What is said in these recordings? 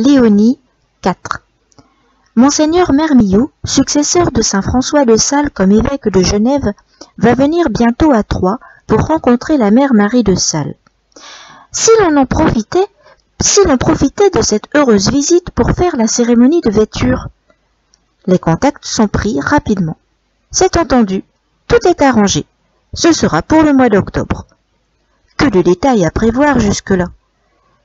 Léonie 4. Monseigneur Mermillod, successeur de saint François de Sales comme évêque de Genève, va venir bientôt à Troyes pour rencontrer la mère Marie de Sales. Si l'on profitait de cette heureuse visite pour faire la cérémonie de vêture. Les contacts sont pris rapidement. C'est entendu, tout est arrangé. Ce sera pour le mois d'octobre. Que de détails à prévoir jusque-là.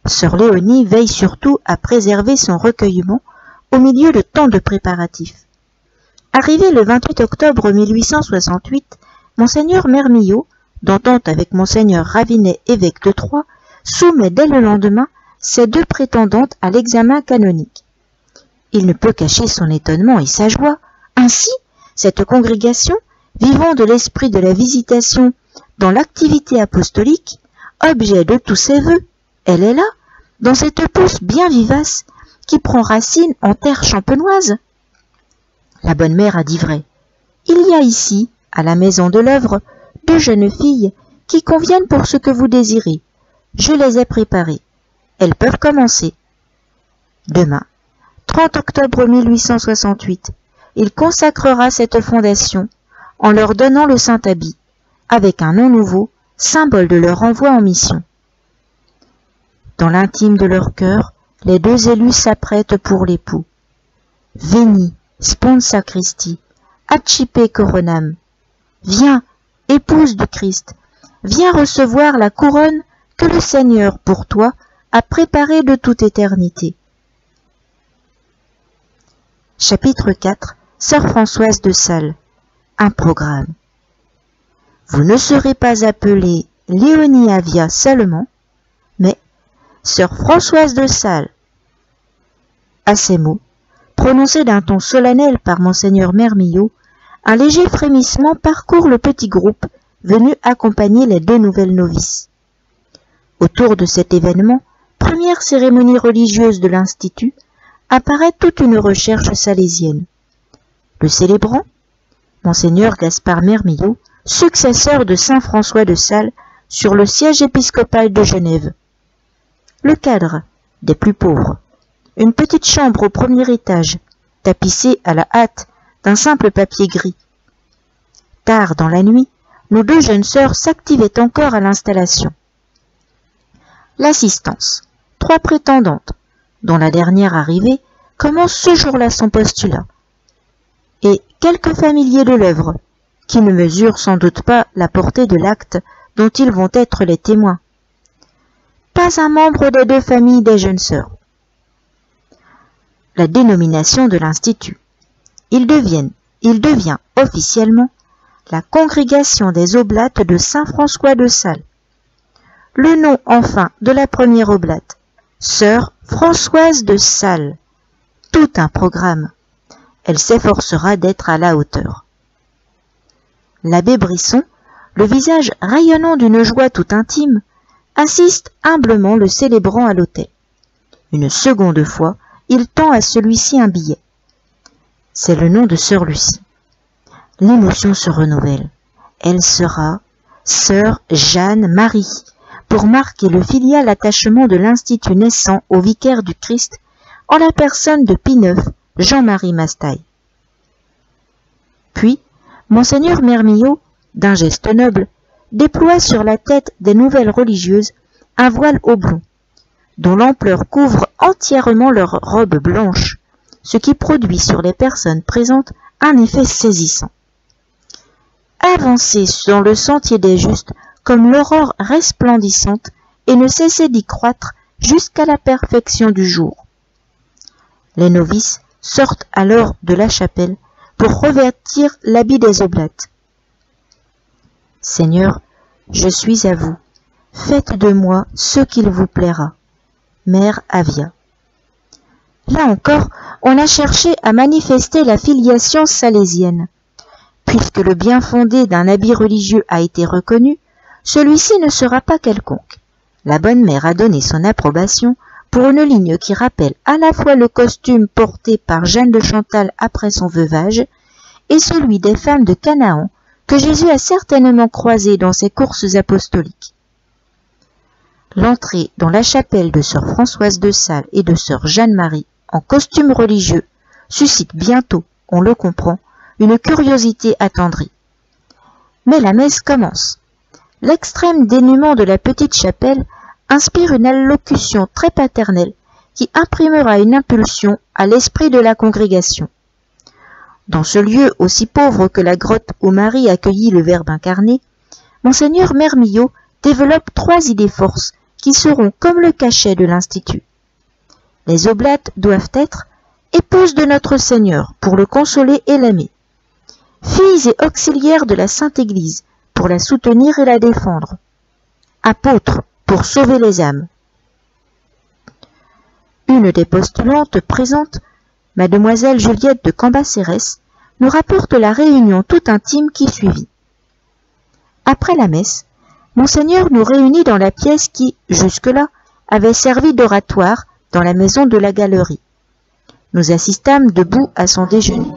Sœur Léonie veille surtout à préserver son recueillement au milieu de tant de préparatifs. Arrivé le 28 octobre 1868, Monseigneur Mermillod, d'entente avec Monseigneur Ravinet, évêque de Troyes, soumet dès le lendemain ses deux prétendantes à l'examen canonique. Il ne peut cacher son étonnement et sa joie. Ainsi, cette congrégation, vivant de l'esprit de la visitation dans l'activité apostolique, objet de tous ses vœux, elle est là, dans cette pousse bien vivace qui prend racine en terre champenoise. La bonne mère a dit vrai. Il y a ici, à la maison de l'œuvre, deux jeunes filles qui conviennent pour ce que vous désirez. Je les ai préparées. Elles peuvent commencer. Demain, 30 octobre 1868, il consacrera cette fondation en leur donnant le saint habit, avec un nom nouveau, symbole de leur envoi en mission. Dans l'intime de leur cœur, les deux élus s'apprêtent pour l'époux. Veni, sponsa Christi, accipe coronam. Viens, épouse du Christ, viens recevoir la couronne que le Seigneur, pour toi, a préparée de toute éternité. Chapitre 4. Sœur Françoise de Sales. Un programme. Vous ne serez pas appelée Léonie Avia seulement, mais Sœur Françoise de Sales. À ces mots, prononcés d'un ton solennel par Monseigneur Mermillod, un léger frémissement parcourt le petit groupe venu accompagner les deux nouvelles novices. Autour de cet événement, première cérémonie religieuse de l'Institut, apparaît toute une recherche salésienne. Le célébrant, Monseigneur Gaspard Mermillod, successeur de saint François de Sales sur le siège épiscopal de Genève. Le cadre, des plus pauvres, une petite chambre au premier étage, tapissée à la hâte d'un simple papier gris. Tard dans la nuit, nos deux jeunes sœurs s'activaient encore à l'installation. L'assistance, 3 prétendantes, dont la dernière arrivée commence ce jour-là son postulat, et quelques familiers de l'œuvre, qui ne mesurent sans doute pas la portée de l'acte dont ils vont être les témoins. Pas un membre des deux familles des jeunes sœurs. La dénomination de l'Institut. Il devient officiellement la Congrégation des Oblates de saint François de Sales. Le nom enfin de la première oblate, Sœur Françoise de Sales. Tout un programme. Elle s'efforcera d'être à la hauteur. L'abbé Brisson, le visage rayonnant d'une joie tout intime, assiste humblement le célébrant à l'autel. Une seconde fois, il tend à celui-ci un billet. C'est le nom de sœur Lucie. L'émotion se renouvelle. Elle sera sœur Jeanne-Marie, pour marquer le filial attachement de l'Institut naissant au vicaire du Christ en la personne de Pie IX, Jean-Marie Mastaille. Puis, Monseigneur Mermillod, d'un geste noble, déploie sur la tête des nouvelles religieuses un voile oblong, dont l'ampleur couvre entièrement leur robe blanche, ce qui produit sur les personnes présentes un effet saisissant. Avancez dans le sentier des justes comme l'aurore resplendissante et ne cessez d'y croître jusqu'à la perfection du jour. Les novices sortent alors de la chapelle pour revêtir l'habit des oblates. Seigneur, je suis à vous. Faites de moi ce qu'il vous plaira. Mère Avia. Là encore, on a cherché à manifester la filiation salésienne. Puisque le bien fondé d'un habit religieux a été reconnu, celui-ci ne sera pas quelconque. La bonne mère a donné son approbation pour une ligne qui rappelle à la fois le costume porté par Jeanne de Chantal après son veuvage et celui des femmes de Canaan que Jésus a certainement croisé dans ses courses apostoliques. L'entrée dans la chapelle de sœur Françoise de Sales et de sœur Jeanne-Marie en costume religieux suscite bientôt, on le comprend, une curiosité attendrie. Mais la messe commence. L'extrême dénuement de la petite chapelle inspire une allocution très paternelle qui imprimera une impulsion à l'esprit de la congrégation. Dans ce lieu aussi pauvre que la grotte où Marie accueillit le Verbe incarné, Monseigneur Mermillod développe 3 idées forces qui seront comme le cachet de l'Institut. Les oblates doivent être épouses de notre Seigneur pour le consoler et l'aimer, filles et auxiliaires de la Sainte Église pour la soutenir et la défendre, apôtres pour sauver les âmes. Une des postulantes présentes, Mademoiselle Juliette de Cambacérès, nous rapporte la réunion toute intime qui suivit. Après la messe, Monseigneur nous réunit dans la pièce qui, jusque-là, avait servi d'oratoire dans la maison de la Galerie. Nous assistâmes debout à son déjeuner.